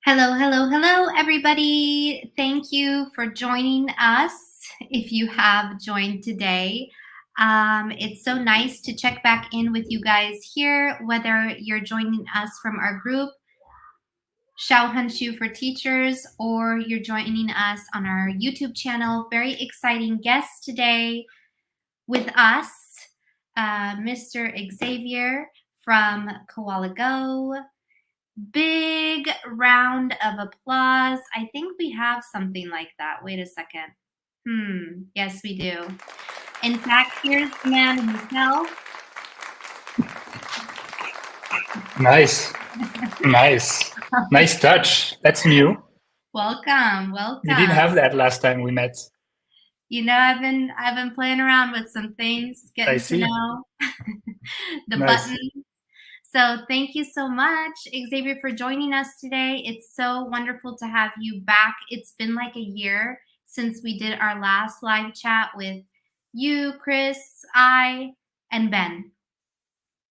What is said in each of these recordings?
Hello, hello, hello, everybody. Thank you for joining us. If you have joined today, it's so nice to check back in with you guys here, whether you're joining us from our group, Xiaohenshu for Teachers, or you're joining us on our YouTube channel. Very exciting guest today with us, Mr. Xavier from Koala Go. Big round of applause. I think we have something like that. Wait a second. Yes, we do. In fact, here's the man himself. Nice. Nice touch. That's new. Welcome. You didn't have that last time we met. You know, I've been playing around with some things, getting to know the buttons. So thank you so much, Xavier, for joining us today. It's so wonderful to have you back. It's been like a year since we did our last live chat with you, Chris, I, and Ben.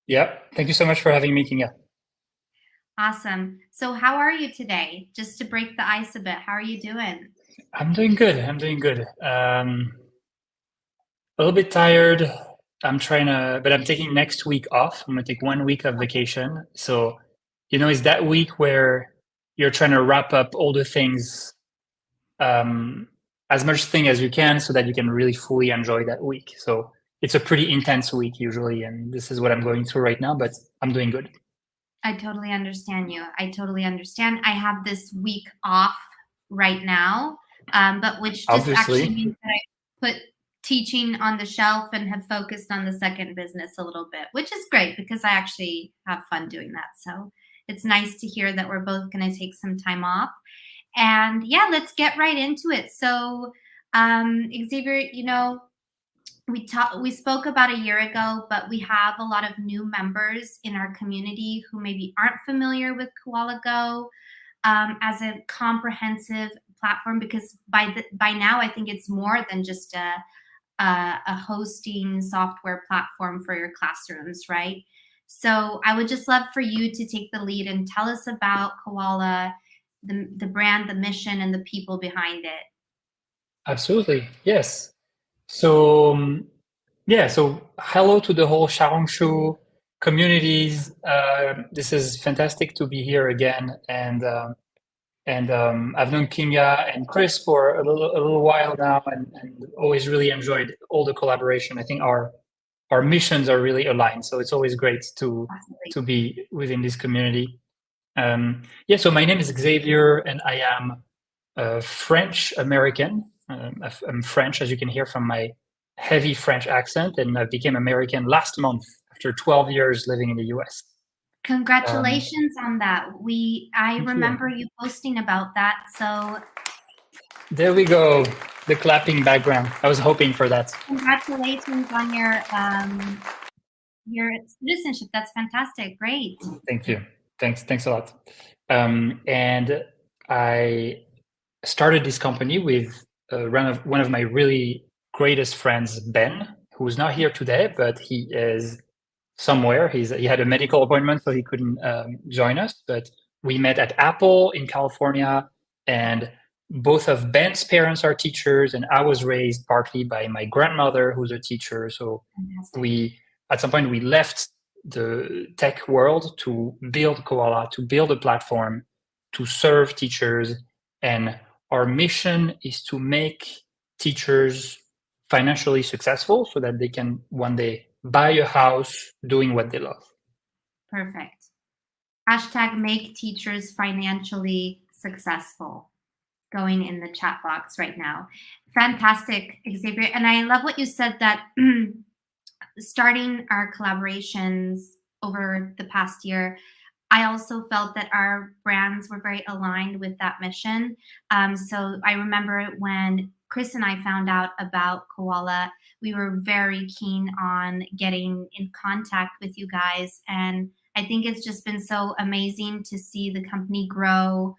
Yep. Thank you so much for having me, Kinga. Awesome. So how are you today? Just to break the ice a bit, how are you doing? I'm doing good. A little bit tired. I'm taking next week off. I'm gonna take 1 week of vacation. So, it's that week where you're trying to wrap up all the things, as much thing as you can so that you can really fully enjoy that week. So it's a pretty intense week usually, and this is what I'm going through right now, but I'm doing good. I totally understand you. I totally understand. I have this week off right now, but which just actually means that I put teaching on the shelf and have focused on the second business a little bit, which is great because I actually have fun doing that. So it's nice to hear that we're both going to take some time off. And yeah, let's get right into it. So Xavier, we spoke about a year ago, but we have a lot of new members in our community who maybe aren't familiar with Koala Go as a comprehensive platform, because by now I think it's more than just a hosting software platform for your classrooms, right? So I would just love for you to take the lead and tell us about Koala, the brand, the mission, and the people behind it. Absolutely, yes. So hello to the whole Xiaohongshu communities. This is fantastic to be here again, and And I've known Kenya and Chris for a little while now, and always really enjoyed all the collaboration. I think our missions are really aligned, so it's always great to be within this community. So my name is Xavier, and I am French American. I'm French, as you can hear from my heavy French accent, and I became American last month after 12 years living in the US. Congratulations on that. I remember you posting about that. So there we go. The clapping background. I was hoping for that. Congratulations on your citizenship. That's fantastic. Great. Thank you. Thanks a lot. And I started this company with one of my really greatest friends, Ben, who's not here today, but he is somewhere. He had a medical appointment, so he couldn't join us. But we met at Apple in California, and both of Ben's parents are teachers, and I was raised partly by my grandmother, who's a teacher. So at some point we left the tech world to build Koala, to build a platform to serve teachers, and our mission is to make teachers financially successful so that they can one day buy a house doing what they love. Perfect. #make teachers financially successful. Going in the chat box right now. Fantastic, Xavier. And I love what you said that starting our collaborations over the past year, I also felt that our brands were very aligned with that mission. So I remember when Chris and I found out about Koala, we were very keen on getting in contact with you guys. And I think it's just been so amazing to see the company grow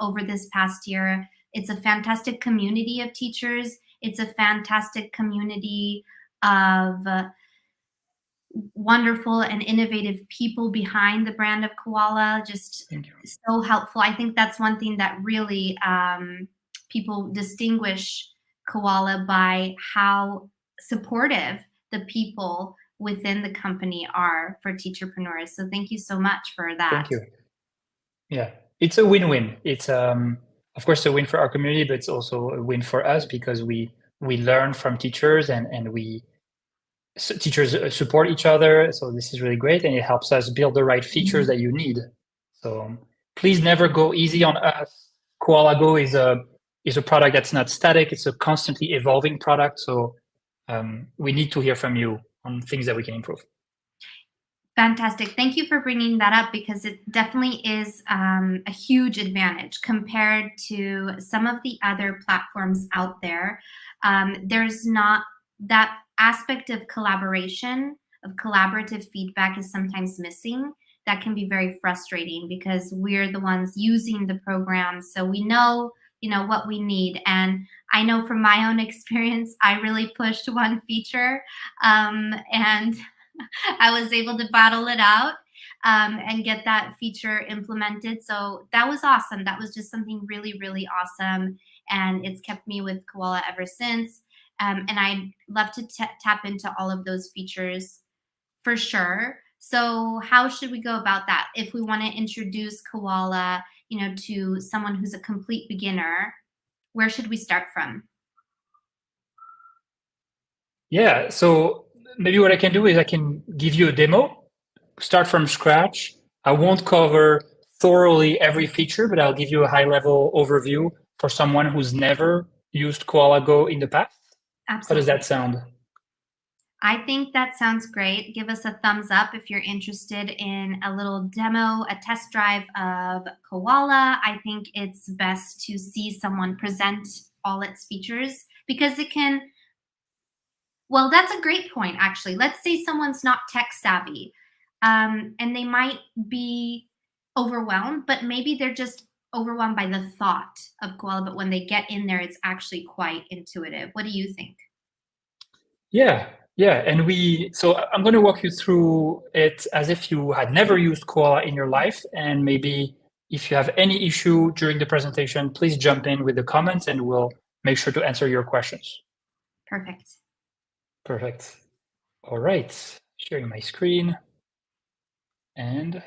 over this past year. It's a fantastic community of teachers. It's a fantastic community of wonderful and innovative people behind the brand of Koala. Just so helpful. I think that's one thing that really people distinguish Koala by how supportive the people within the company are for teacherpreneurs. So thank you so much for that. Thank you. Yeah, it's a win-win. It's of course a win for our community, but it's also a win for us because we learn from teachers and teachers support each other. So this is really great, and it helps us build the right features that you need. So please never go easy on us. Koala Go is a product that's not static. It's a constantly evolving product. So we need to hear from you on things that we can improve. Fantastic. Thank you for bringing that up because it definitely is a huge advantage compared to some of the other platforms out there. There's not that aspect of collaboration, of collaborative feedback is sometimes missing. That can be very frustrating because we're the ones using the program. So we know, what we need. And I know from my own experience, I really pushed one feature and I was able to battle it out and get that feature implemented. So that was awesome. That was just something really, really awesome. And it's kept me with Koala ever since. And I'd love to tap into all of those features for sure. So how should we go about that? If we want to introduce Koala, to someone who's a complete beginner, where should we start from? Yeah, so maybe what I can do is I can give you a demo, start from scratch. I won't cover thoroughly every feature, but I'll give you a high-level overview for someone who's never used Koala Go in the past. Absolutely. How does that sound? I think that sounds great. Give us a thumbs up if you're interested in a little demo, a test drive of Koala. I think it's best to see someone present all its features because it can, well, that's a great point, actually. Let's say someone's not tech savvy and they might be overwhelmed, but maybe they're just overwhelmed by the thought of Koala, but when they get in there, it's actually quite intuitive. What do you think? Yeah, and so I'm going to walk you through it as if you had never used Koala in your life, and maybe if you have any issue during the presentation, please jump in with the comments and we'll make sure to answer your questions. Perfect. All right, sharing my screen. And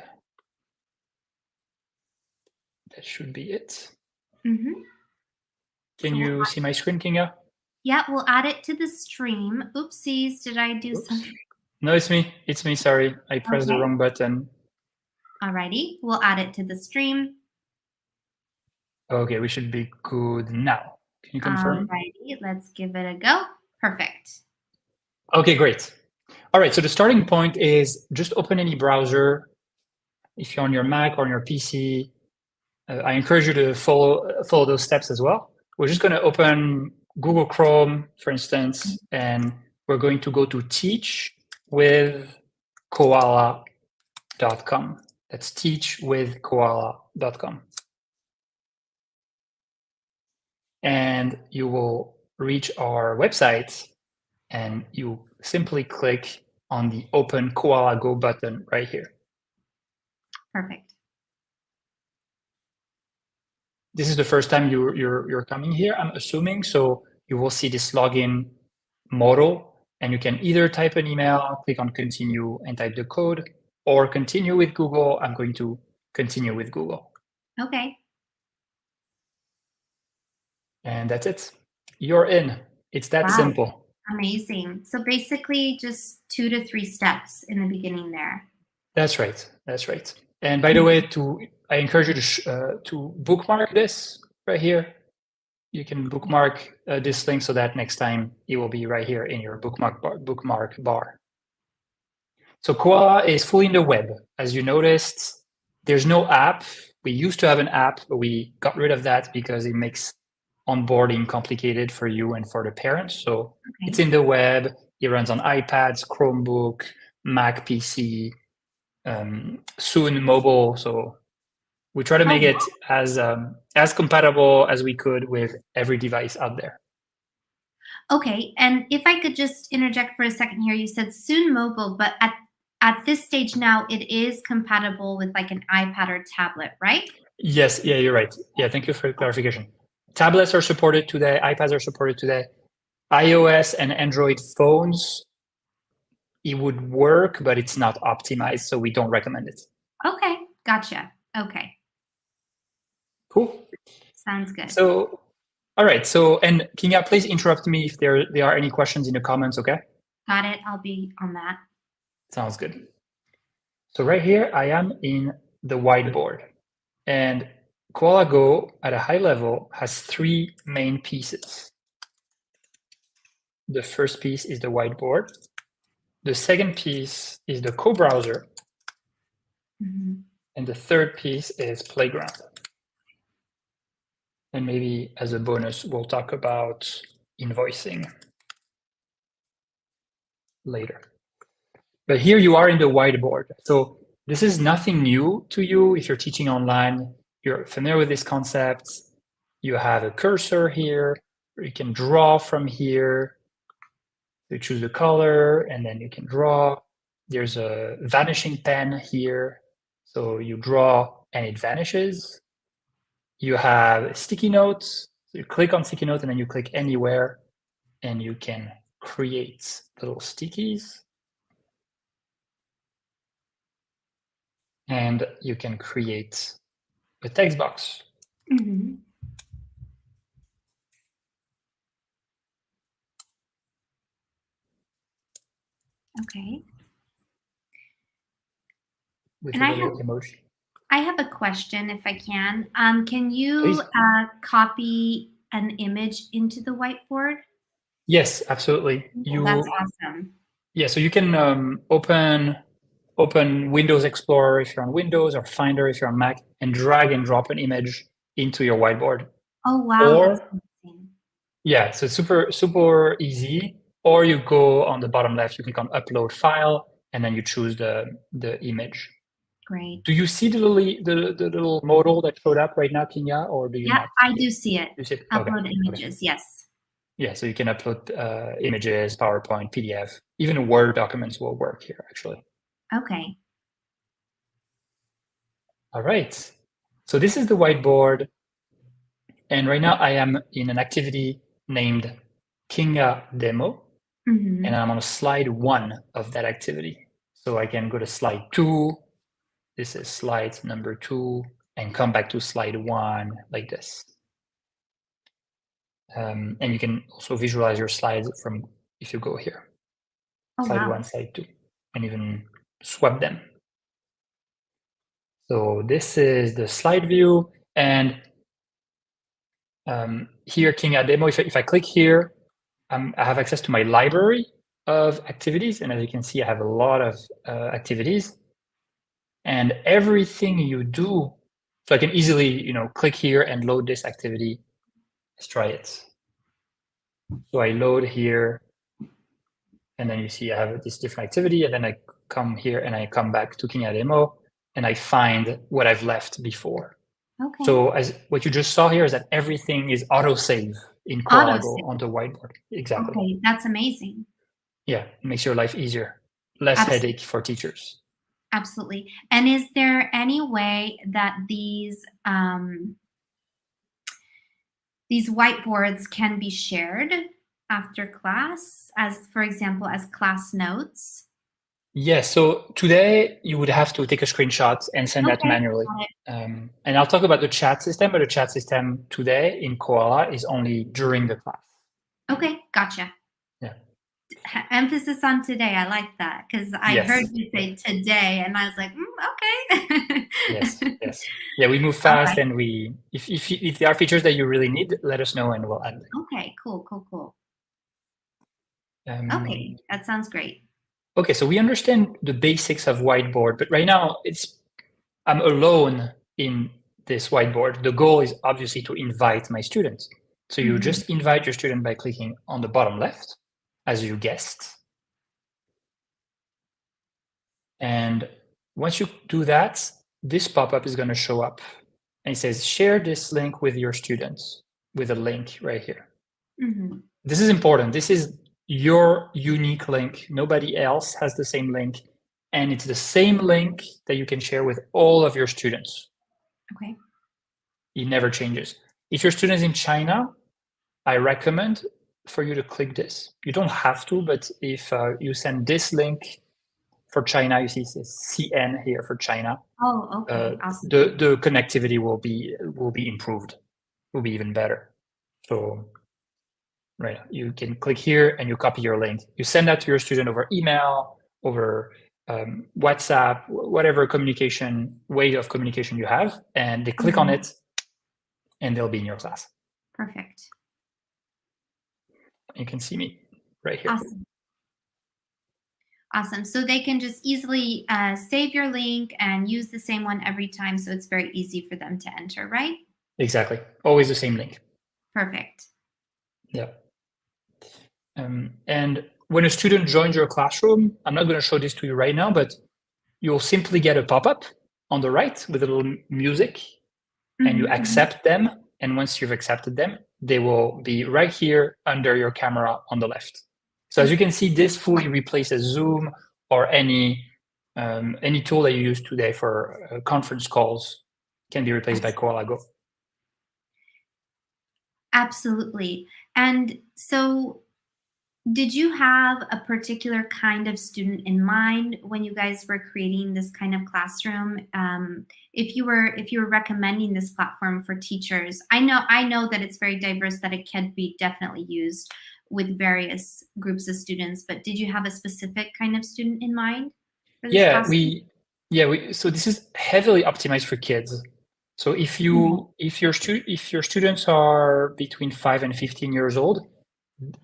that should be it. Mm-hmm. Can you see my screen, Kinga? Yeah, we'll add it to the stream. Oopsies, did I do something? No, it's me. It's me, sorry. I pressed the wrong button. Alrighty, we'll add it to the stream. Okay, we should be good now. Can you confirm? Alrighty, let's give it a go. Perfect. Okay, great. All right, so the starting point is just open any browser. If you're on your Mac or on your PC, I encourage you to follow those steps as well. We're just going to open Google Chrome, for instance, and we're going to go to teachwithkoala.com. That's teachwithkoala.com. And you will reach our website, and you simply click on the Open Koala Go button right here. Perfect. This is the first time you're coming here, I'm assuming, so you will see this login modal, and you can either type an email, click on continue and type the code, or continue with Google. I'm going to continue with Google. Okay. And that's it. You're in. It's that simple. Amazing. So basically just 2 to 3 steps in the beginning there. That's right. That's right. And by the way, I encourage you to bookmark this right here. You can bookmark this link so that next time it will be right here in your bookmark bar. So Koala is fully in the web. As you noticed, there's no app. We used to have an app, but we got rid of that because it makes onboarding complicated for you and for the parents. So it's in the web. It runs on iPads, Chromebook, Mac PC, soon mobile. So we try to make it as compatible as we could with every device out there. Okay, and if I could just interject for a second here, you said soon mobile, but at this stage now, it is compatible with like an iPad or tablet, right? Yes, yeah, you're right. Yeah, thank you for the clarification. Tablets are supported today, iPads are supported today. iOS and Android phones, it would work, but it's not optimized, so we don't recommend it. Okay, gotcha. Okay. Cool. Sounds good. So, all right. So, and Kinga, please interrupt me if there are any questions in the comments, okay? Got it. I'll be on that. Sounds good. So right here, I am in the whiteboard. And Koala Go, at a high level, has 3 main pieces. The first piece is the whiteboard. The second piece is the co-browser. Mm-hmm. And the third piece is Playground. And maybe as a bonus, we'll talk about invoicing later. But here you are in the whiteboard. So this is nothing new to you. If you're teaching online, you're familiar with this concept. You have a cursor here. You can draw from here. You choose the color, and then you can draw. There's a vanishing pen here. So you draw, and it vanishes. You have sticky notes. So you click on sticky note, and then you click anywhere, and you can create little stickies. And you can create a text box. Mm-hmm. Okay. With and a little emoji. I have a question, if I can. Can you copy an image into the whiteboard? Yes, absolutely. That's awesome. Yeah, so you can open Windows Explorer if you're on Windows, or Finder if you're on Mac, and drag and drop an image into your whiteboard. Oh, wow. That's amazing. Yeah, so it's super easy. Or you go on the bottom left, you click on Upload File, and then you choose the image. Great. Do you see the little modal that showed up right now, Kinga, or do you not? I do see it. You see it? Upload images, yes. Yeah, so you can upload images, PowerPoint, PDF, even Word documents will work here, actually. Okay. All right. So this is the whiteboard. And right now I am in an activity named Kinga Demo. Mm-hmm. And I'm on slide 1 of that activity. So I can go to slide 2. This is slide number 2. and come back to slide 1 like this. And you can also visualize your slides from if you go here. Oh, slide wow. 1, slide 2, and even swap them. So this is the slide view, and here, King at Demo, if I click here, I have access to my library of activities, and as you can see, I have a lot of activities, and everything you do, so I can easily, click here and load this activity. Let's try it. So I load here, and then you see I have this different activity, and then I come here and I come back to King at Demo, and I find what I've left before. Okay. So as what you just saw here is that everything is auto-save in Koala Go on the whiteboard. Exactly. Okay, that's amazing. Yeah, it makes your life easier. Less headache for teachers. Absolutely. And is there any way that these whiteboards can be shared after class, as, for example, as class notes? Yes, so today you would have to take a screenshot and send that manually. And I'll talk about the chat system, but the chat system today in Koala is only during the class. Okay, gotcha. Yeah. Emphasis on today. I like that because I heard you say today, and I was like, okay. Yes. Yeah, we move fast, and if there are features that you really need, let us know, and we'll add them. Okay, cool. Okay, that sounds great. Okay, so we understand the basics of Whiteboard, but right now I'm alone in this whiteboard. The goal is obviously to invite my students. So you just invite your student by clicking on the bottom left, as you guessed. And once you do that, this pop-up is going to show up. And it says, share this link with your students, with a link right here. This is important. This is your unique link. Nobody else has the same link. And it's the same link that you can share with all of your students. Okay. It never changes. If your student is in China, I recommend for you to click this. You don't have to, but if you send this link for China, you see it says CN here for China. Oh, okay. Awesome. The connectivity will be improved, will be even better. So, right, you can click here and you copy your link. You send that to your student over email, over WhatsApp, whatever way of communication you have, and they click on it, and they'll be in your class. Perfect. You can see me right here. Awesome. So they can just easily save your link and use the same one every time, so it's very easy for them to enter, right? Exactly. Always the same link. Perfect. Yeah. And when a student joins your classroom, I'm not going to show this to you right now, but you'll simply get a pop-up on the right with a little music, and you accept them. And once you've accepted them, they will be right here under your camera on the left. So as you can see, this fully replaces Zoom or any tool that you use today for conference calls can be replaced by Koala Go. Absolutely. And so did you have a particular kind of student in mind when you guys were creating this kind of classroom? If you were recommending this platform for teachers, I know that it's very diverse, that it can be definitely used with various groups of students, but did you have a specific kind of student in mind for this classroom? So this is heavily optimized for kids. So if your students are between 5 and 15 years old,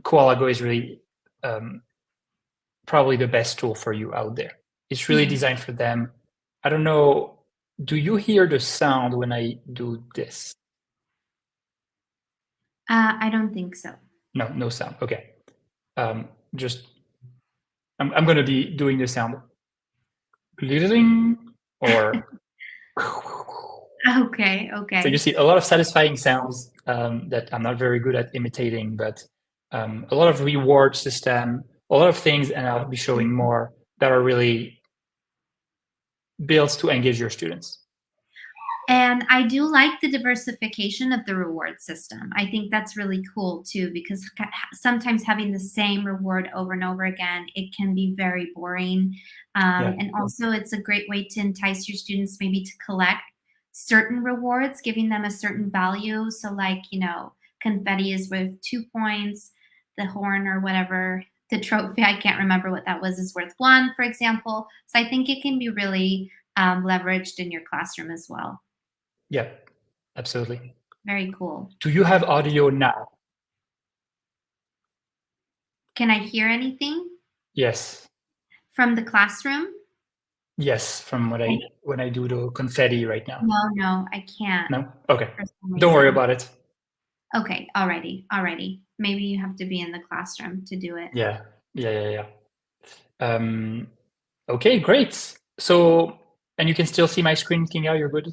Koala Go is really probably the best tool for you out there. It's really designed for them. I don't know, do you hear the sound when I do this? I don't think so. No sound. Okay. I'm going to be doing the sound. Or Okay. So you see a lot of satisfying sounds that I'm not very good at imitating, but a lot of reward system, a lot of things, and I'll be showing more that are really built to engage your students. And I do like the diversification of the reward system. I think that's really cool too, because sometimes having the same reward over and over again, it can be very boring. And also it's a great way to entice your students maybe to collect certain rewards, giving them a certain value. So like, confetti is worth 2 points, the horn or whatever, the trophy, I can't remember what that was, is worth 1, for example. So I think it can be really leveraged in your classroom as well. Yeah, absolutely. Very cool. Do you have audio now? Can I hear anything? Yes. From the classroom? Yes, from when I do the confetti right now. No, I can't. No? Okay. Don't worry about it. Okay, alrighty. Maybe you have to be in the classroom to do it. Yeah. Okay, great. So, and you can still see my screen, Kinga, you're good?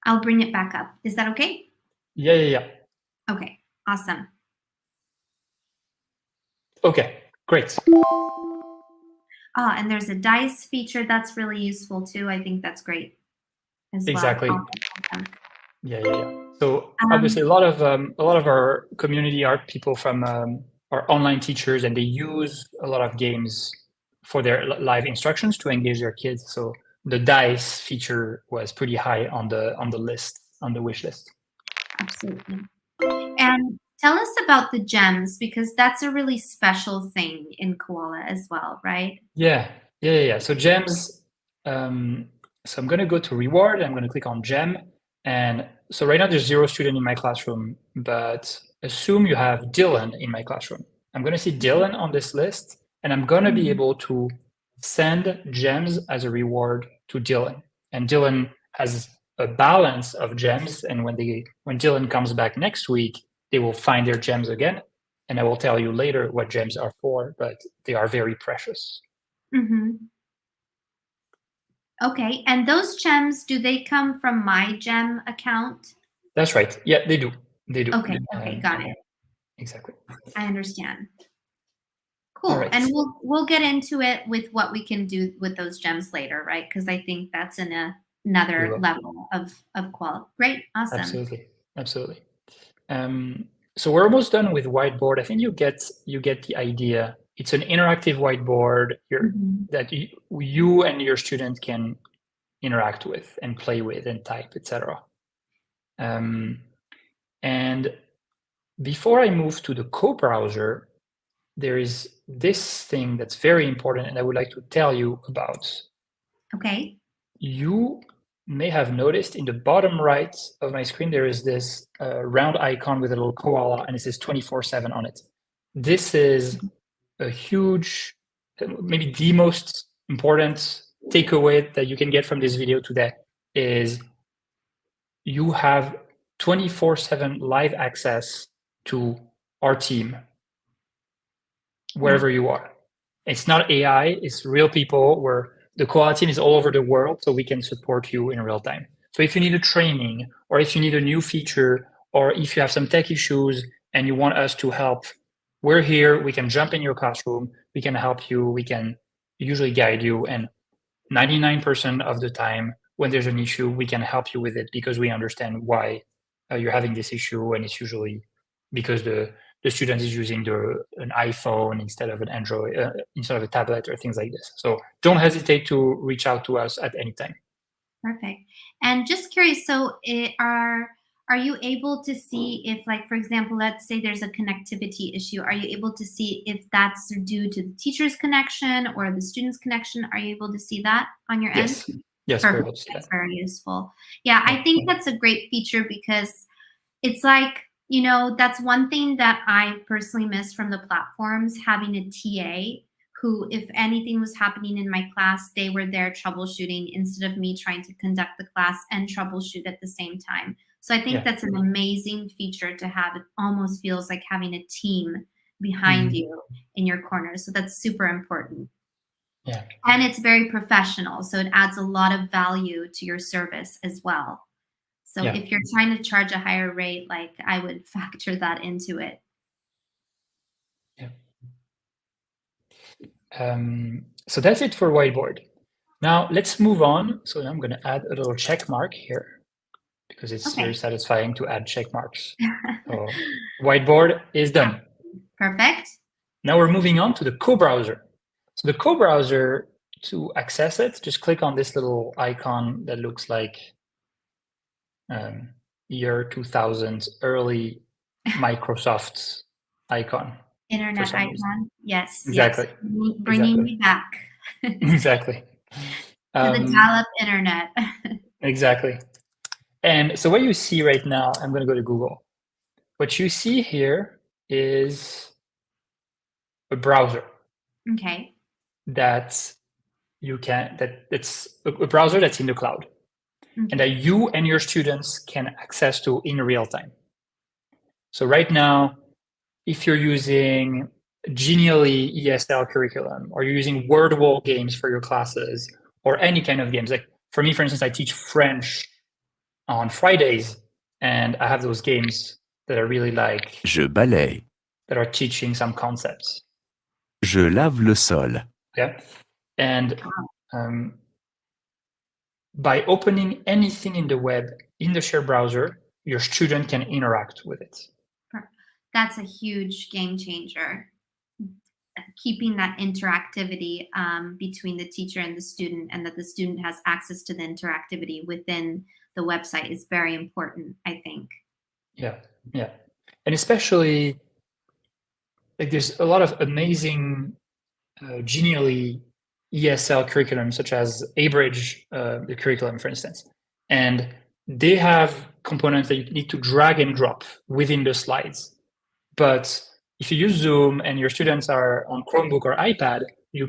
I'll bring it back up. Is that okay? Yeah. Okay, awesome. Okay, great. Oh, and there's a dice feature that's really useful too. I think that's great as well. Exactly. Awesome. Yeah. So obviously, a lot of our community are people from our online teachers, and they use a lot of games for their live instructions to engage their kids. So the dice feature was pretty high on the list, on the wish list. Absolutely. And tell us about the gems, because that's a really special thing in Koala as well, right? Yeah. So gems. So I'm going to go to reward. I'm going to click on gem. And so right now there's 0 student in my classroom, but assume you have Dylan in my classroom. I'm going to see Dylan on this list, and I'm going to be able to send gems as a reward to Dylan. And Dylan has a balance of gems. And when Dylan comes back next week, they will find their gems again. And I will tell you later what gems are for, but they are very precious. Mm-hmm. Okay, and those gems, do they come from my gem account? That's right. Yeah, they do. Okay, got it. Exactly. I understand. Cool. Right. And we'll get into it with what we can do with those gems later, right? Because I think that's in another level of quality. Great, awesome. Absolutely. So we're almost done with whiteboard. I think you get the idea. It's an interactive whiteboard that you and your student can interact with and play with and type, etc. And before I move to the co-browser, there is this thing that's very important, and I would like to tell you about. Okay. You may have noticed in the bottom right of my screen, there is this round icon with a little koala, and it says 24/7 on it. This is a huge, maybe the most important takeaway that you can get from this video today is you have 24/7 live access to our team wherever you are. It's not AI, it's real people where the Koala team is all over the world, so we can support you in real time. So if you need a training, or if you need a new feature, or if you have some tech issues and you want us to help, we're here, we can jump in your classroom, we can help you, we can usually guide you, and 99% of the time, when there's an issue, we can help you with it because we understand why you're having this issue, and it's usually because the student is using an iPhone instead of an Android, instead of a tablet or things like this. So don't hesitate to reach out to us at any time. Perfect. And just curious, so are you able to see if, like, for example, let's say there's a connectivity issue, are you able to see if that's due to the teacher's connection or the student's connection? Are you able to see that on your end? Yes, perfect. That's very useful. Yeah, I think that's a great feature because it's like, that's one thing that I personally miss from the platforms, having a TA who, if anything was happening in my class, they were there troubleshooting instead of me trying to conduct the class and troubleshoot at the same time. So I think that's an amazing feature to have. It almost feels like having a team behind you in your corner. So that's super important. Yeah. And it's very professional. So it adds a lot of value to your service as well. So if you're trying to charge a higher rate, like, I would factor that into it. So that's it for whiteboard. Now let's move on. So I'm going to add a little check mark here because it's very satisfying to add check marks. So whiteboard is done. Perfect. Now we're moving on to the co-browser. So the co-browser, to access it, just click on this little icon that looks like year 2000 early Microsoft icon. Internet icon. Reason. Yes. Exactly. Yes. Bringing me back. Exactly. To the dial-up internet. Exactly. And so what you see right now, I'm going to go to Google. What you see here is a browser. Okay. It's a browser that's in the cloud. Okay. And that you and your students can access to in real time. So right now, if you're using Genially ESL curriculum, or you're using word wall games for your classes, or any kind of games, like for me, for instance, I teach French on Fridays, and I have those games that are really like Je balaye. That are teaching some concepts. Je lave le sol. Yeah, and by opening anything in the web in the shared browser, your student can interact with it. That's a huge game changer. Keeping that interactivity between the teacher and the student, and that the student has access to the interactivity within the website is very important, I think. Yeah. And especially, like, there's a lot of amazing Genially ESL curriculum, such as Abridge, the curriculum, for instance. And they have components that you need to drag and drop within the slides. But if you use Zoom and your students are on Chromebook or iPad, they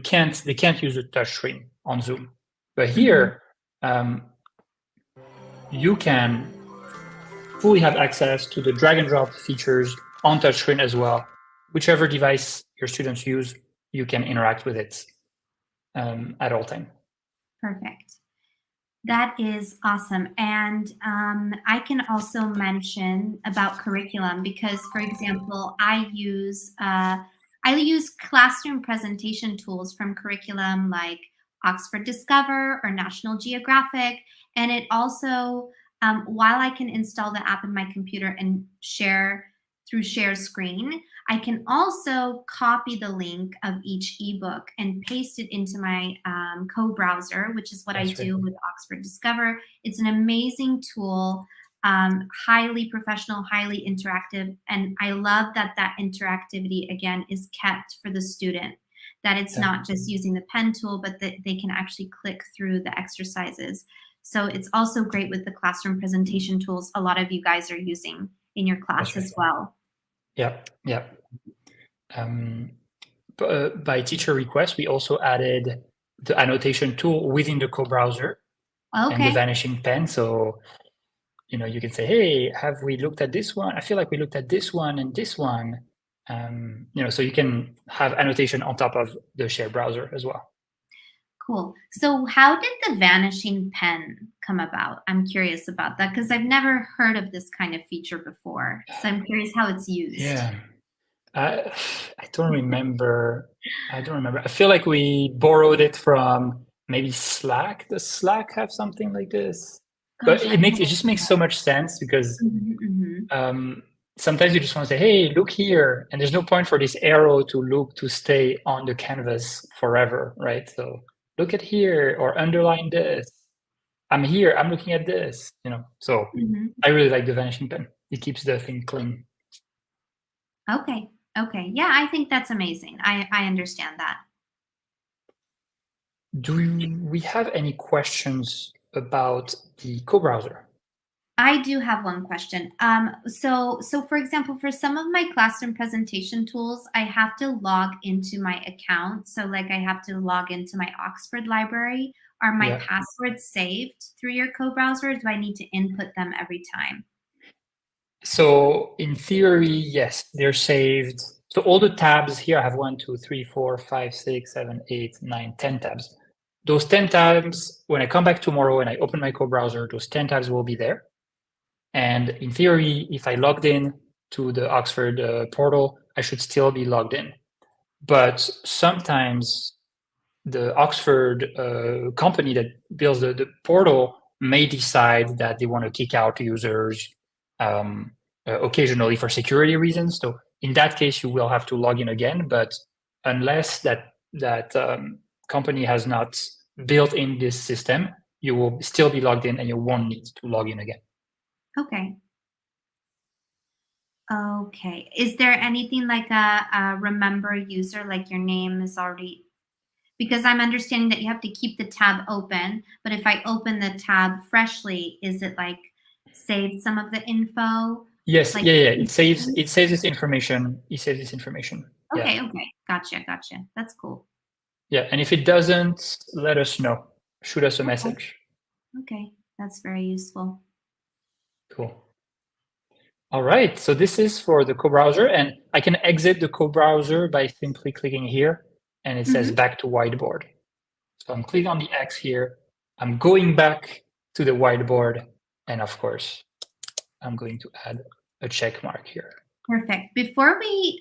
can't use the touchscreen on Zoom. But here, you can fully have access to the drag and drop features on touchscreen as well. Whichever device your students use, you can interact with it at all time. Perfect. That is awesome. And I can also mention about curriculum because, for example, I use classroom presentation tools from curriculum like Oxford Discover or National Geographic. And it also, while I can install the app in my computer and share through share screen, I can also copy the link of each ebook and paste it into my co-browser, which is what I do with Oxford Discover. It's an amazing tool, highly professional, highly interactive. And I love that interactivity, again, is kept for the student, that it's not just using the pen tool, but that they can actually click through the exercises. So it's also great with the classroom presentation tools a lot of you guys are using in your class as well. Yeah. By teacher request, we also added the annotation tool within the co-browser and the vanishing pen. So, you can say, hey, have we looked at this one? I feel like we looked at this one and this one. So you can have annotation on top of the shared browser as well. Cool. So how did the vanishing pen come about? I'm curious about that because I've never heard of this kind of feature before. So I'm curious how it's used. Yeah. I don't remember. I feel like we borrowed it from maybe Slack. Does Slack have something like this? But it just makes so much sense because sometimes you just want to say, hey, look here. And there's no point for this arrow to stay on the canvas forever, right? So look at here or underline this. I'm here, I'm looking at this, So I really like the vanishing pen. It keeps the thing clean. Okay. Yeah, I think that's amazing. I understand that. Do we have any questions about the co-browser? I do have one question. So for example, for some of my classroom presentation tools, I have to log into my account. So like I have to log into my Oxford library. Are my passwords saved through your co-browser? Or do I need to input them every time? So in theory, yes, they're saved. So all the tabs here, I have 1, 2, 3, 4, 5, 6, 7, 8, 9, 10 tabs. Those 10 tabs, when I come back tomorrow and I open my co-browser, those 10 tabs will be there. And in theory, if I logged in to the Oxford portal, I should still be logged in. But sometimes the Oxford company that builds the portal may decide that they want to kick out users occasionally for security reasons. So in that case, you will have to log in again. But unless that company has not built in this system, you will still be logged in and you won't need to log in again. Okay. Okay. Is there anything like a remember user, like your name is already, because I'm understanding that you have to keep the tab open, but if I open the tab freshly, is it like saved some of the info? Yes, Like, yeah. It saves this information. It saves this information. okay, Yeah. okay. Gotcha. That's cool. Yeah, and if it doesn't, let us know. Shoot us a message. Okay. That's very useful. Cool. All right, so this is for the co-browser, and I can exit the co-browser by simply clicking here, and it says back to whiteboard. So I'm clicking on the X here. I'm going back to the whiteboard, and of course, I'm going to add a check mark here. Perfect. Before we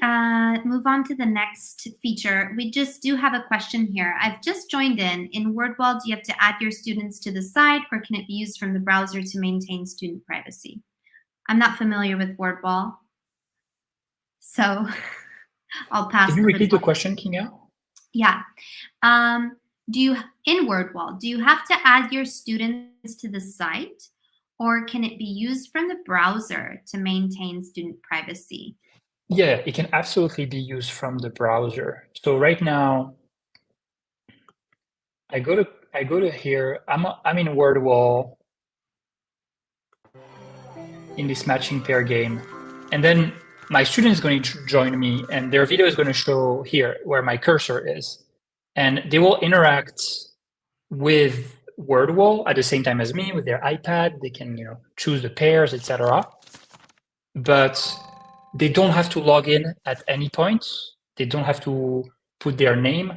move on to the next feature, we just do have a question here. I've just joined in. In WordWall, do you have to add your students to the site, or can it be used from the browser to maintain student privacy? I'm not familiar with WordWall, so I'll pass. Can you repeat the question, Kinga? Yeah. In WordWall, do you have to add your students to the site, or can it be used from the browser to maintain student privacy? Yeah, it can absolutely be used from the browser. So right now, I go to here. I'm in WordWall in this matching pair game, and then my student is going to join me, and their video is going to show here where my cursor is, and they will interact with WordWall at the same time as me with their iPad. They can choose the pairs, etc. But they don't have to log in at any point. They don't have to put their name.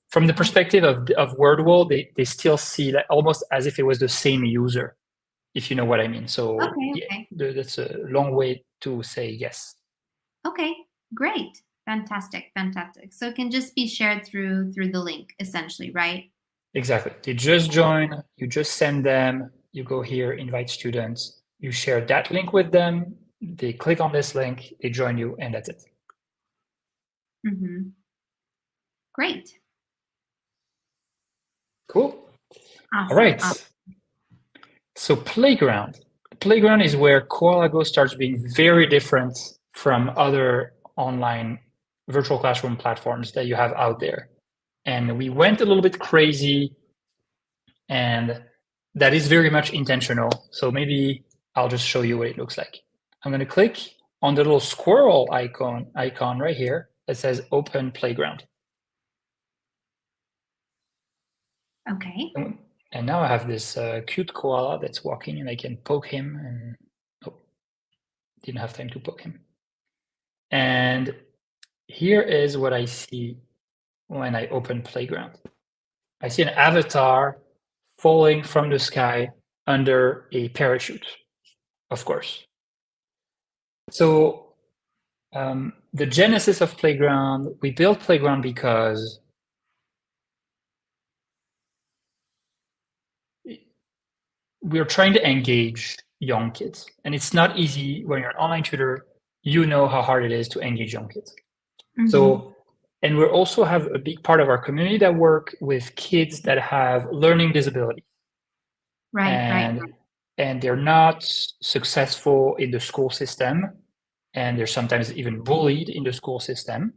From the perspective of WordWall, they still see that almost as if it was the same user, if you know what I mean. So Okay. yeah, that's a long way to say yes. Okay, great. Fantastic. So it can just be shared through the link, essentially, right? Exactly. They just join, you just send them, you go here, invite students, you share that link with them, they click on this link, they join you, and that's it. Mm-hmm. Great. Cool. Awesome. All right. So Playground. Playground is where Koala Go starts being very different from other online virtual classroom platforms that you have out there. And we went a little bit crazy, and that is very much intentional. So maybe I'll just show you what it looks like. I'm going to click on the little squirrel icon right here that says Open Playground. Okay. And now I have this cute koala that's walking, and I can poke him, and didn't have time to poke him. And here is what I see when I open Playground. I see an avatar falling from the sky under a parachute, of course. So the genesis of Playground, we built Playground because we're trying to engage young kids. And it's not easy when you're an online tutor, you know how hard it is to engage young kids. Mm-hmm. So, and we also have a big part of our community that work with kids that have learning disability. Right. And they're not successful in the school system, and they're sometimes even bullied in the school system.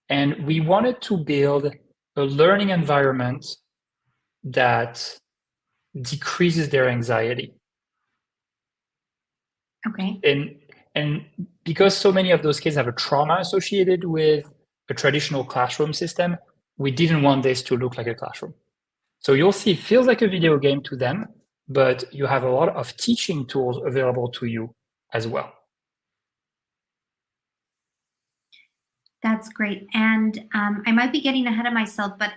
And we wanted to build a learning environment that decreases their anxiety. Okay. And because so many of those kids have a trauma associated with a traditional classroom system, we didn't want this to look like a classroom. So you'll see it feels like a video game to them, but you have a lot of teaching tools available to you as well. That's great. And I might be getting ahead of myself, but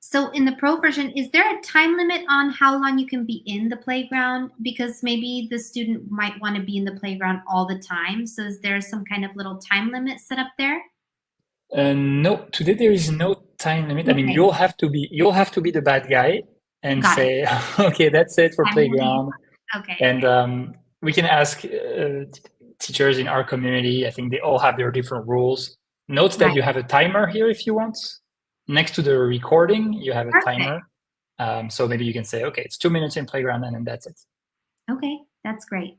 so in the pro version, is there a time limit on how long you can be in the playground? Because maybe the student might want to be in the playground all the time. So is there some kind of little time limit set up there? No, today there is no time limit. Okay. I mean, you'll have to be the bad guy and say, okay, that's it for Playground. Okay. And we can ask teachers in our community. I think they all have their different rules. Note that you have a timer here if you want. Next to the recording, you have a timer. So maybe you can say, okay, it's 2 minutes in Playground, and then that's it. Okay, That's great.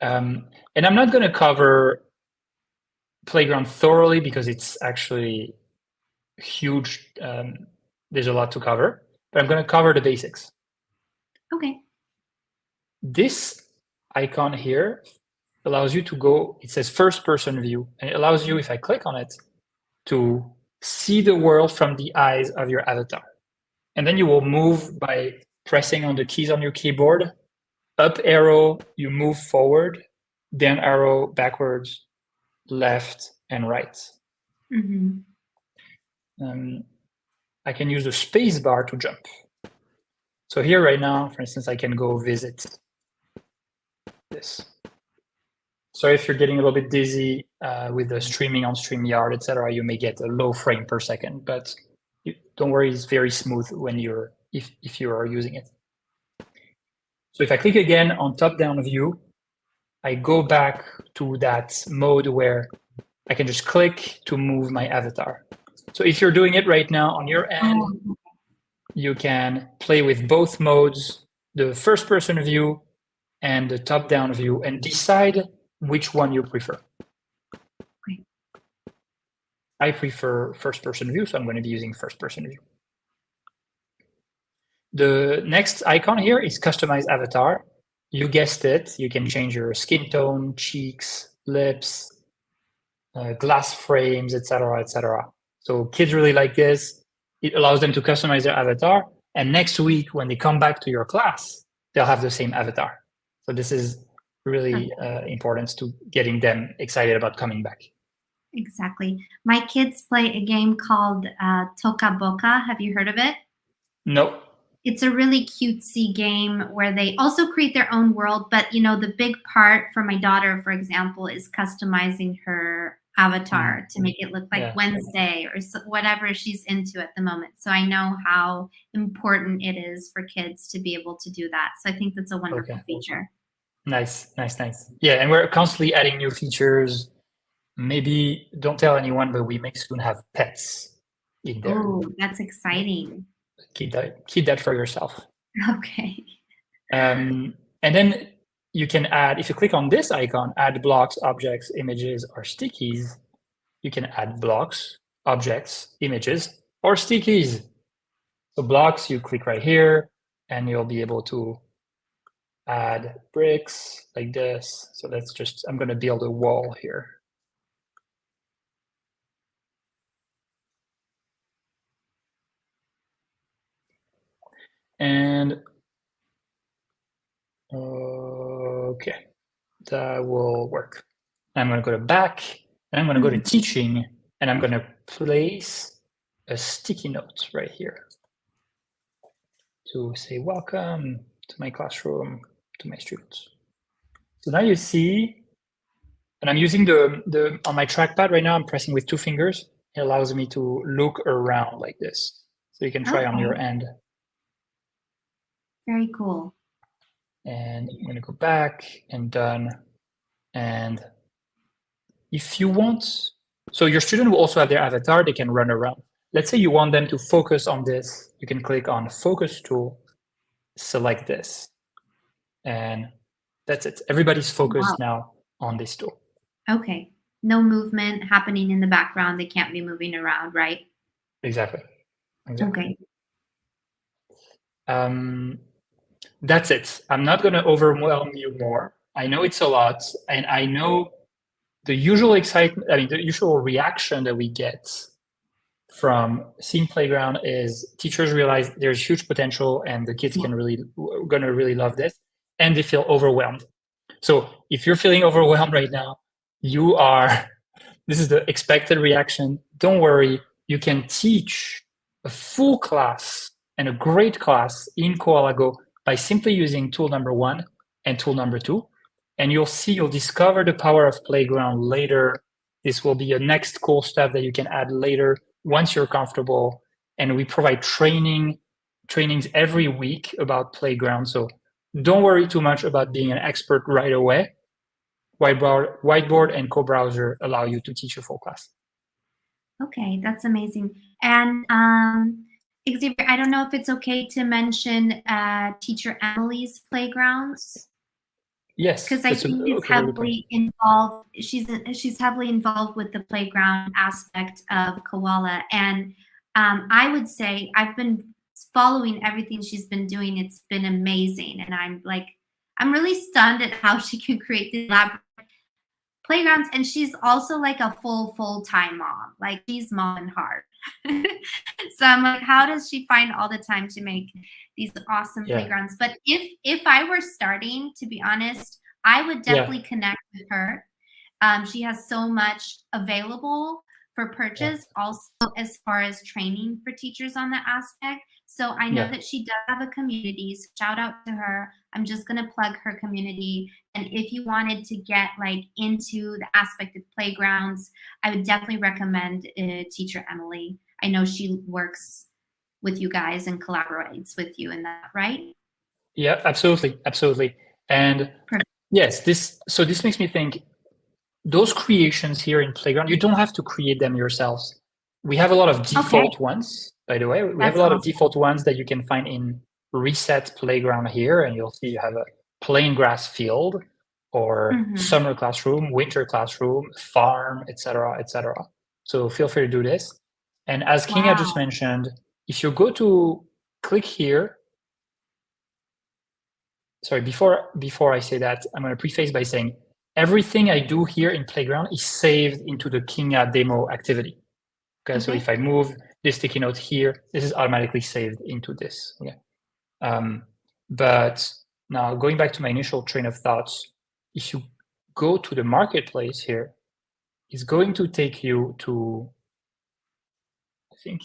And I'm not going to cover Playground thoroughly because it's actually huge. There's a lot to cover, but I'm going to cover the basics. Okay. This icon here allows you to go, it says first person view, and it allows you, if I click on it, to see the world from the eyes of your avatar. And then you will move by pressing on the keys on your keyboard. Up arrow, you move forward, down arrow, backwards, left, and right. Mm-hmm. I can use the space bar to jump. So here right now, for instance, I can go visit this. So if you're getting a little bit dizzy with the streaming on StreamYard, etc., you may get a low frame per second, but don't worry, it's very smooth when if you are using it. So if I click again on top-down view, I go back to that mode where I can just click to move my avatar. So if you're doing it right now on your end, you can play with both modes, the first-person view and the top-down view, and decide which one you prefer. Okay. I prefer first-person view, so I'm going to be using first-person view. The next icon here is customize avatar. You guessed it. You can change your skin tone, cheeks, lips, glass frames, etc., etc. So kids really like this. It allows them to customize their avatar. And next week, when they come back to your class, they'll have the same avatar. So this is really important to getting them excited about coming back. Exactly. My kids play a game called Toca Boca. Have you heard of it? No. It's a really cutesy game where they also create their own world. But, you know, the big part for my daughter, for example, is customizing her avatar to make it look like Wednesday or whatever she's into at the moment. So I know how important it is for kids to be able to do that. So I think that's a wonderful feature. Nice. Yeah, and we're constantly adding new features. Maybe don't tell anyone, but we may soon have pets in there. Oh, that's exciting. Keep that for yourself. Okay. And then you can add, if you click on this icon, add blocks, objects, images, or stickies, you can add blocks, objects, images, or stickies. So blocks, you click right here, and you'll be able to add bricks like this. So let's just, I'm going to build a wall here. And okay, that will work. I'm going to go to back, and I'm going to go to teaching, and I'm going to place a sticky note right here to say welcome to my classroom, to my students. So now you see, and I'm using the on my trackpad right now, I'm pressing with 2 fingers. It allows me to look around like this. So you can try on your end. Very cool. And I'm going to go back and done. And if you want, so your student will also have their avatar, they can run around. Let's say you want them to focus on this. You can click on Focus tool, select this, and that's it. Everybody's focused now on this tool. Okay. No movement happening in the background. They can't be moving around, right? Exactly. Okay. That's it. I'm not going to overwhelm you more. I know it's a lot, and I know the usual excitement, the usual reaction that we get from seeing Playground is teachers realize there's huge potential and the kids gonna really love this, and they feel overwhelmed. So if you're feeling overwhelmed right now, this is the expected reaction. Don't worry, you can teach a full class and a great class in Koala Go by simply using tool number 1 and tool number 2. And you'll discover the power of Playground later. This will be a next cool stuff that you can add later once you're comfortable. And we provide trainings every week about Playground. So don't worry too much about being an expert right away. Whiteboard and co-browser allow you to teach a full class. Okay, that's amazing. And Xavier, I don't know if it's okay to mention Teacher Emily's Playgrounds. Yes, because I think she's heavily involved. She's heavily involved with the playground aspect of Koala, and I would say I've been following everything she's been doing. It's been amazing, and I'm really stunned at how she can create these elaborate playgrounds. And she's also like a full-time mom. Like, she's mom and heart. So I'm like, how does she find all the time to make these awesome playgrounds? But if I were starting, to be honest, I would definitely connect with her. She has so much available for purchase, also as far as training for teachers on that aspect. So I know that she does have a community. So shout out to her. I'm just going to plug her community. And if you wanted to get like into the aspect of playgrounds, I would definitely recommend Teacher Emily. I know she works with you guys and collaborates with you in that, right? Yeah, absolutely. And yes, this makes me think, those creations here in Playground, you don't have to create them yourselves. We have a lot of default ones, by the way. We have a lot of default ones that you can find in Reset Playground here, and you'll see you have a plain grass field, or summer classroom, winter classroom, farm, etc. So feel free to do this. And as Kinga just mentioned, if you go to click here, sorry, before I say that, I'm going to preface by saying everything I do here in Playground is saved into the Kinga demo activity. Okay, so if I move this sticky note here, this is automatically saved into this. Okay. But now going back to my initial train of thoughts, if you go to the marketplace here, it's going to take you to, I think,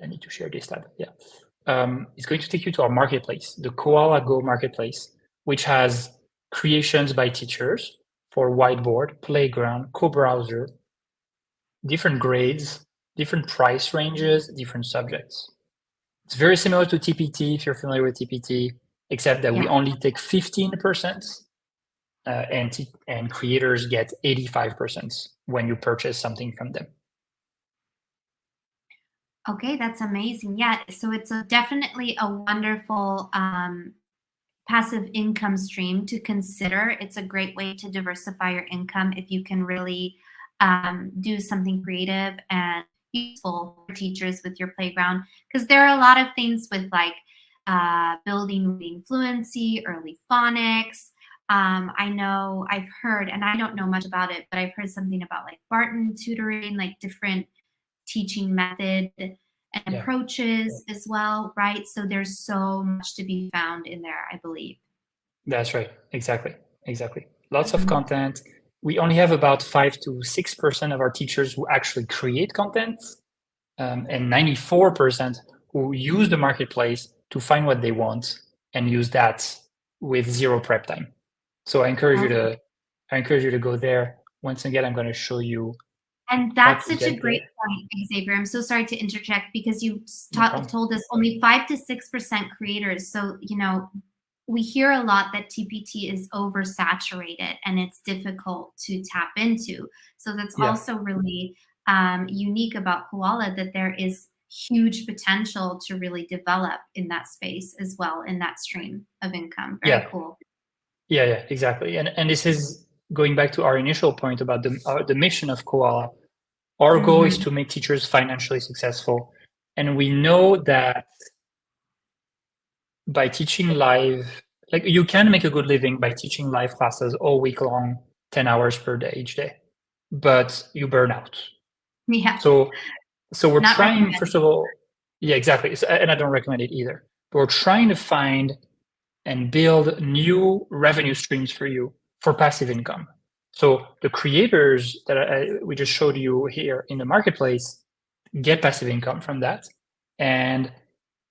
I need to share this tab. It's going to take you to our marketplace, the Koala Go marketplace, which has creations by teachers for Whiteboard, Playground, co-browser, different grades, different price ranges, different subjects. It's very similar to TPT, if you're familiar with TPT, except that we only take 15%, and creators get 85% when you purchase something from them. Okay, that's amazing. Yeah, so it's definitely a wonderful passive income stream to consider. It's a great way to diversify your income if you can really do something creative and useful for teachers with your playground. Because there are a lot of things with like building reading fluency, early phonics. I know I've heard, and I don't know much about it, but I've heard something about like Barton tutoring, like different teaching method and approaches as well, right? So there's so much to be found in there, I believe. That's right. Exactly. Lots of content. We only have about 5 to 6% of our teachers who actually create content, and 94% who use the marketplace to find what they want and use that with zero prep time. So I encourage you to go there. Once again, I'm going to show you. And that's such a great point, Xavier. I'm so sorry to interject, because you told us only 5 to 6% creators. So, you know, we hear a lot that TPT is oversaturated and it's difficult to tap into. So that's also really unique about Koala, that there is huge potential to really develop in that space as well, in that stream of income. Very cool. Yeah, exactly. And this is going back to our initial point about the mission of Koala. Our goal is to make teachers financially successful. And we know that by teaching live, like, you can make a good living by teaching live classes all week long, 10 hours per day, each day, but you burn out. Yeah. So we're trying, first of all, exactly. And I don't recommend it either. But we're trying to find and build new revenue streams for you for passive income. So the creators that we just showed you here in the marketplace get passive income from that. And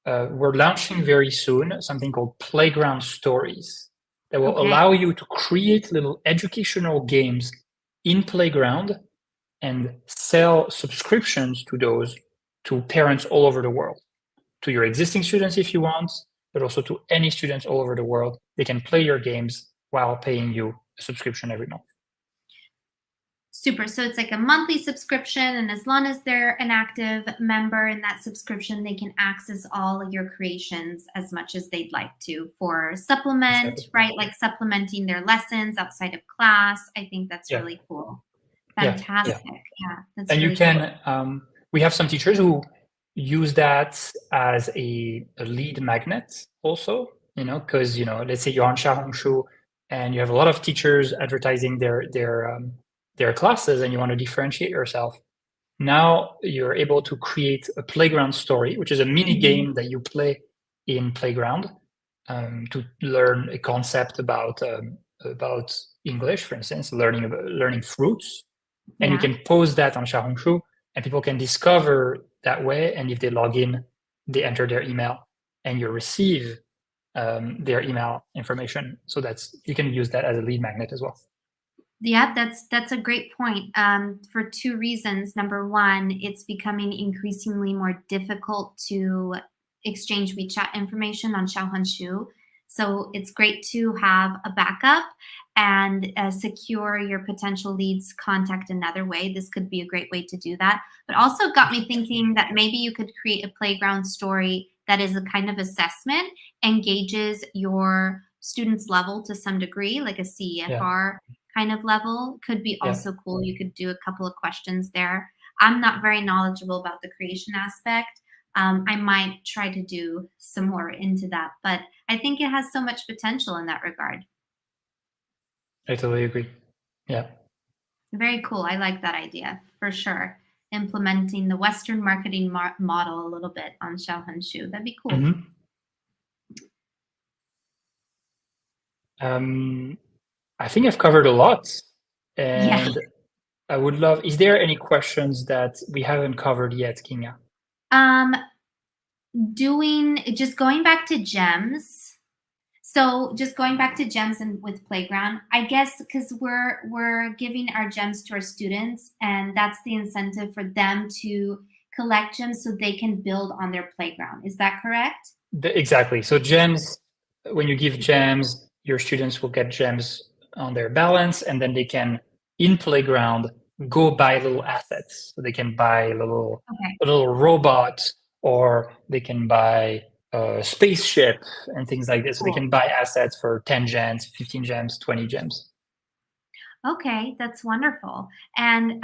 we're launching very soon something called Playground Stories that will allow you to create little educational games in Playground and sell subscriptions to those to parents all over the world, to your existing students if you want, but also to any students all over the world. They can play your games while paying you a subscription every month. Super. So it's like a monthly subscription, and as long as they're an active member in that subscription, they can access all of your creations as much as they'd like to for supplement, Exactly. right? Like supplementing their lessons outside of class. I think that's really cool. Fantastic. Yeah, that's and really you can, we have some teachers who use that as a lead magnet also, because, let's say you're on Xiaohongshu and you have a lot of teachers advertising their classes and you want to differentiate yourself. Now you're able to create a playground story, which is a mini game that you play in Playground to learn a concept about English, for instance, learning fruits. And you can post that on Xiaohongshu, and people can discover that way. And if they log in, they enter their email, and you receive their email information. So you can use that as a lead magnet as well. Yeah, that's a great point for two reasons. Number one, it's becoming increasingly more difficult to exchange WeChat information on Xiaohongshu. So it's great to have a backup and secure your potential leads contact another way. This could be a great way to do that. But also got me thinking that maybe you could create a playground story that is a kind of assessment, engages your students' level to some degree, like a CEFR kind of level. Could be also cool. You could do a couple of questions there. I'm not very knowledgeable about the creation aspect. I might try to do some more into that, but I think it has so much potential in that regard. I totally agree. Yeah. Very cool. I like that idea for sure. Implementing the Western marketing model a little bit on Xiaohongshu. That'd be cool. I think I've covered a lot, and I would love. Is there any questions that we haven't covered yet, Kinga? Just going back to gems. So just going back to gems and with Playground, I guess because we're giving our gems to our students, and that's the incentive for them to collect gems so they can build on their playground. Is that correct? Exactly. So gems, when you give gems, your students will get gems on their balance, and then they can, in Playground, go buy little assets. So they can buy a little robot, or they can buy a spaceship and things like this. So they can buy assets for 10 gems, 15 gems, 20 gems. Okay, that's wonderful. And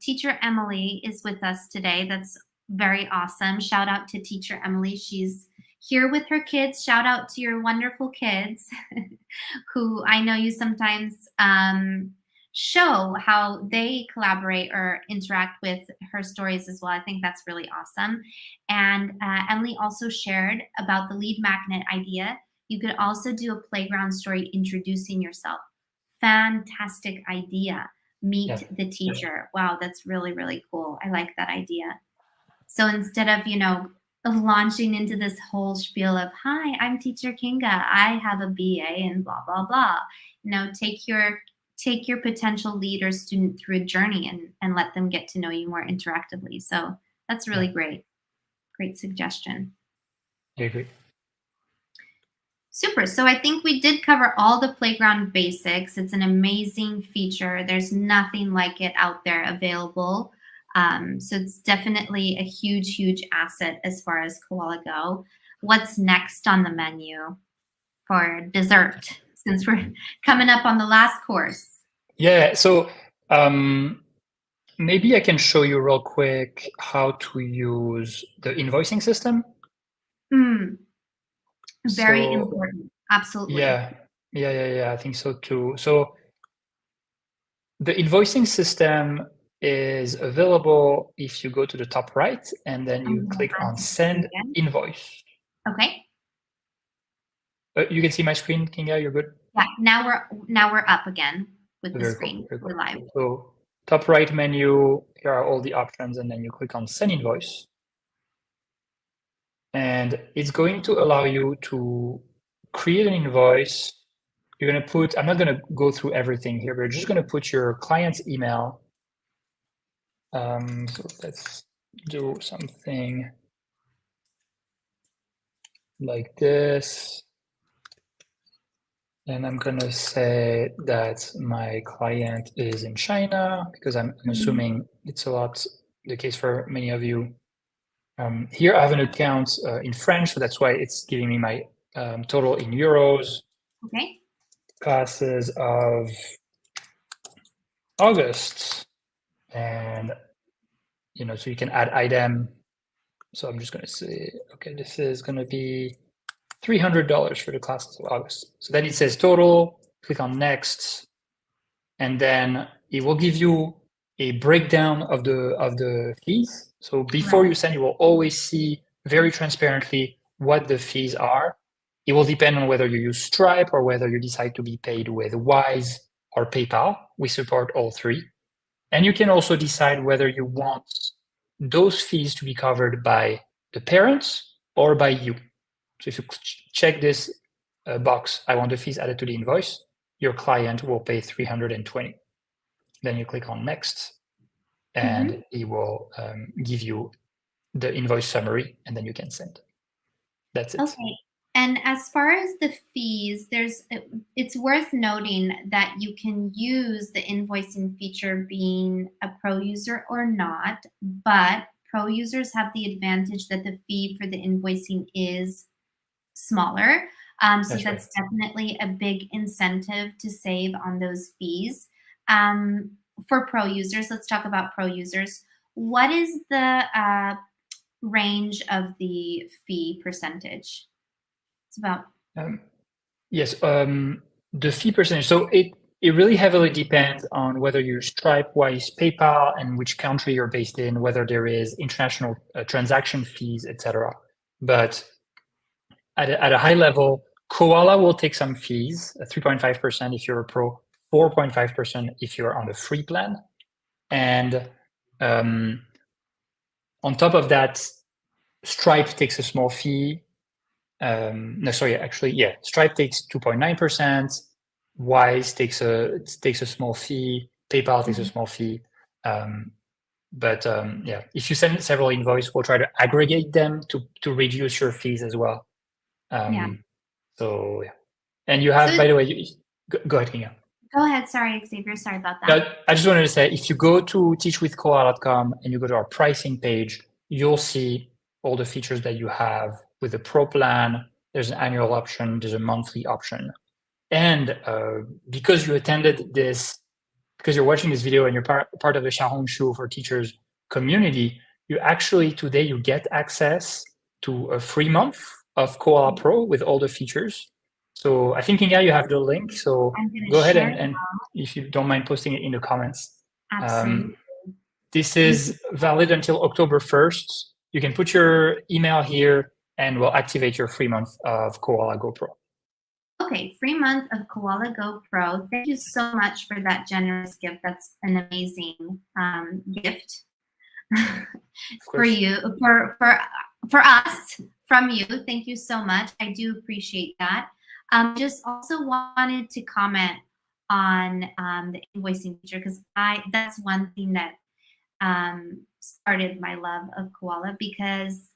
Teacher Emily is with us today. That's very awesome. Shout out to Teacher Emily. She's here with her kids. Shout out to your wonderful kids who I know you sometimes show how they collaborate or interact with her stories as well. I think that's really awesome. And Emily also shared about the lead magnet idea. You could also do a playground story introducing yourself. Fantastic idea. Meet the teacher. Wow, that's really, really cool. I like that idea. So instead of, launching into this whole spiel of, hi, I'm Teacher Kinga. I have a BA and blah, blah, blah. Take your potential lead or student through a journey and let them get to know you more interactively. So that's really great. Great suggestion. I agree. Super. So I think we did cover all the Playground basics. It's an amazing feature. There's nothing like it out there available. So it's definitely a huge, huge asset as far as Koala Go. What's next on the menu for dessert, since we're coming up on the last course? Yeah. So maybe I can show you real quick how to use the invoicing system. Very important. Absolutely. Yeah. I think so too. So the invoicing system is available if you go to the top right and then you click on Send Invoice. Okay. You can see my screen, Kinga. You're good. Yeah. Now we're up again with the screen. We're live. So top right menu. Here are all the options, and then you click on Send Invoice. And it's going to allow you to create an invoice. You're going to put, I'm not going to go through everything here, but you're just going to put your client's email. So let's do something like this. And I'm going to say that my client is in China because I'm assuming it's a lot the case for many of you. Here I have an account in French, so that's why it's giving me my total in euros. Okay. Classes of August. And, so you can add item. So I'm just going to say, okay, this is going to be $300 for the classes of August. So then it says total, click on next, and then it will give you a breakdown of the fees. So before you send, you will always see very transparently what the fees are. It will depend on whether you use Stripe or whether you decide to be paid with Wise or PayPal. We support all three. And you can also decide whether you want those fees to be covered by the parents or by you. So if you check this box, I want the fees added to the invoice, your client will pay $320. Then you click on next, and it will give you the invoice summary, and then you can send. That's it. Okay. And as far as the fees, it's worth noting that you can use the invoicing feature being a pro user or not, but pro users have the advantage that the fee for the invoicing is smaller. So that's definitely a big incentive to save on those fees. For pro users, let's talk about pro users. What is the range of the fee percentage? It's about yes, the fee percentage. So it really heavily depends on whether you're Stripe, Wise, PayPal, and which country you're based in, whether there is international transaction fees, etc. But at a high level, Koala will take some fees, 3.5% if you're a pro, 4.5% if you're on the free plan. And on top of that, Stripe takes a small fee. Stripe takes 2.9%. Wise takes a small fee. PayPal takes a small fee. If you send several invoices, we'll try to aggregate them to reduce your fees as well. So yeah, and you have, by the way, go ahead, Kinga. Go ahead. Sorry, Xavier. Sorry about that. I just wanted to say, if you go to teachwithkoala.com and you go to our pricing page, you'll see all the features that you have with the pro plan. There's an annual option. There's a monthly option. And because you attended this, because you're watching this video and you're part of the Xiaohongshu for Teachers community, today you get access to a free month of Koala Pro with all the features. So I think, Kinga, you have the link. So go ahead and if you don't mind posting it in the comments. Absolutely. This is valid until October 1st. You can put your email here and we'll activate your free month of Koala Go Pro. Okay, free month of Koala Go Pro. Thank you so much for that generous gift. That's an amazing gift for you, for us, from you. Thank you so much. I do appreciate that. Just also wanted to comment on the invoicing feature, because that's one thing that started my love of Koala, because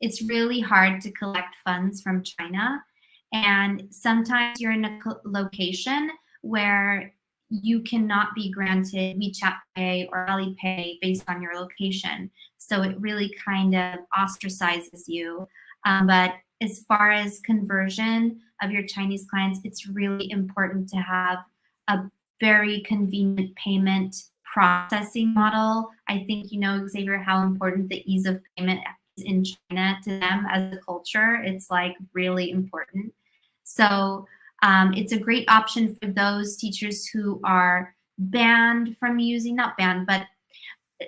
it's really hard to collect funds from China. And sometimes you're in a location where you cannot be granted WeChat Pay or Alipay based on your location. So it really kind of ostracizes you. But as far as conversion of your Chinese clients, it's really important to have a very convenient payment processing model. I think you know, Xavier, how important the ease of payment is in China to them as a culture. It's like really important. So it's a great option for those teachers who are banned from using, not banned, but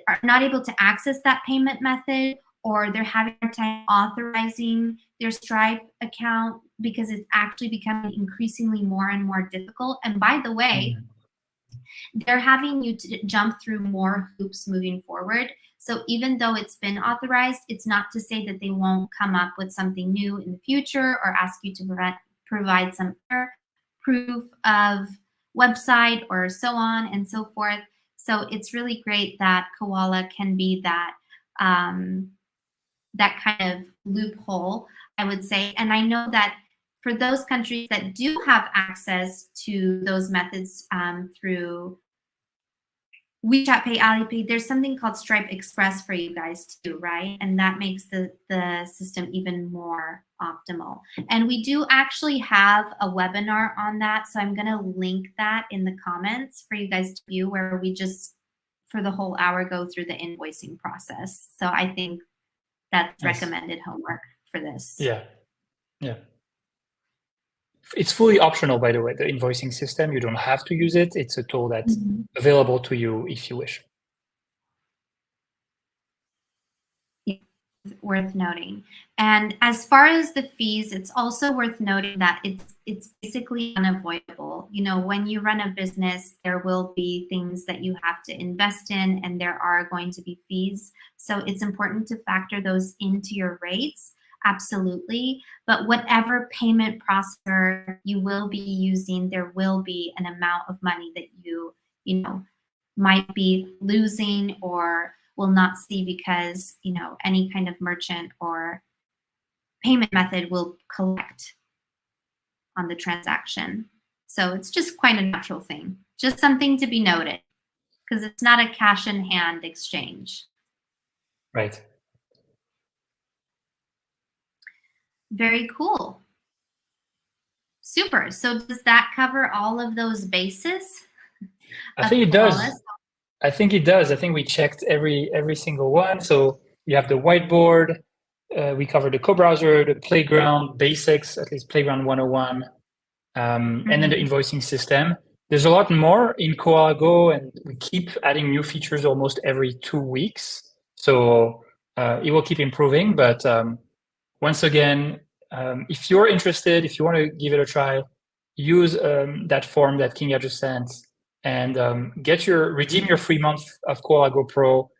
are not able to access that payment method, or they're having a time authorizing their Stripe account because it's actually becoming increasingly more and more difficult. And by the way, they're having you to jump through more hoops moving forward. So even though it's been authorized, it's not to say that they won't come up with something new in the future or ask you to provide some proof of website or so on and so forth. So it's really great that Koala can be that that kind of loophole, I would say. And I know that for those countries that do have access to those methods through WeChat Pay, Alipay, there's something called Stripe Express for you guys too, right? And that makes the system even more optimal. And we do actually have a webinar on that, so I'm gonna link that in the comments for you guys to view, where we just, for the whole hour, go through the invoicing process. So I think that's recommended homework for this. Yeah, yeah. It's fully optional, by the way, the invoicing system. You don't have to use it. It's a tool that's available to you if you wish. Yeah, worth noting. And as far as the fees, it's also worth noting that it's basically unavoidable. You know, when you run a business, there will be things that you have to invest in, and there are going to be fees. So it's important to factor those into your rates. Absolutely. But whatever payment processor you will be using, there will be an amount of money that you know, might be losing or will not see because, you know, any kind of merchant or payment method will collect on the transaction. So it's just quite a natural thing. Just something to be noted, because it's not a cash in hand exchange. Right. Very cool. Super. So does that cover all of those bases? I think it does. I think it does. I think we checked every single one. So you have the whiteboard. We covered the co-browser, the playground basics, at least playground 101, and then the invoicing system. There's a lot more in Koala Go, and we keep adding new features almost every 2 weeks. So it will keep improving. But once again, if you're interested, if you want to give it a try, use that form that Kinga just sent, and redeem your free month of Koala Go Pro.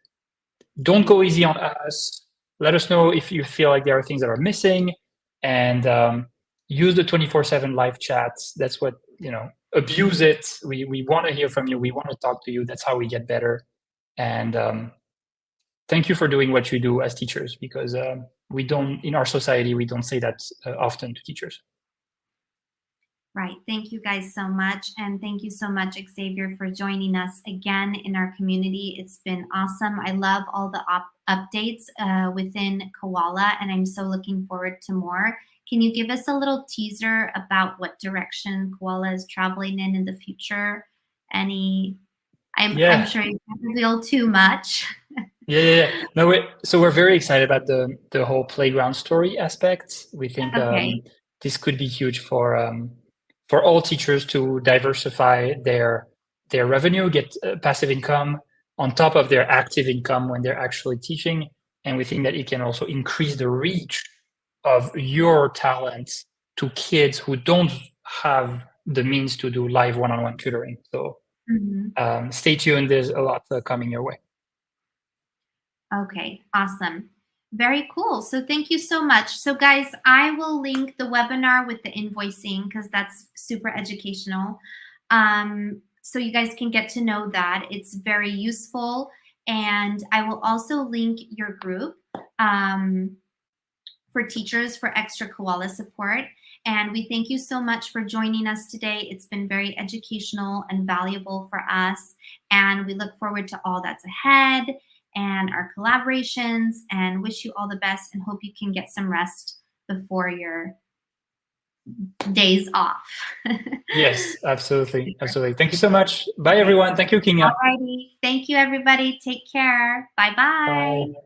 Don't go easy on us. Let us know if you feel like there are things that are missing, and use the 24/7 live chats. That's what, you know, abuse it. We want to hear from you. We want to talk to you. That's how we get better. And thank you for doing what you do as teachers, because we don't, in our society, we don't say that often to teachers. Right. Thank you guys so much. And thank you so much, Xavier, for joining us again in our community. It's been awesome. I love all the updates within Koala, and I'm so looking forward to more. Can you give us a little teaser about what direction Koala is traveling in the future? I'm sure you can't reveal too much. Yeah. No, so we're very excited about the whole playground story aspect. We think this could be huge for all teachers to diversify their revenue, get passive income on top of their active income when they're actually teaching. And we think that it can also increase the reach of your talents to kids who don't have the means to do live one-on-one tutoring. So stay tuned. There's a lot coming your way. Okay, awesome. Very cool. So thank you so much. So guys, I will link the webinar with the invoicing, because that's super educational. So you guys can get to know that. It's very useful. And I will also link your group for teachers for extra Koala support. And we thank you so much for joining us today. It's been very educational and valuable for us. And we look forward to all that's ahead and our collaborations, and wish you all the best, and hope you can get some rest before your days off. Yes, absolutely. Absolutely. Thank you so much. Bye, everyone. Thank you, Kinga. Alrighty. Thank you, everybody. Take care. Bye-bye. Bye.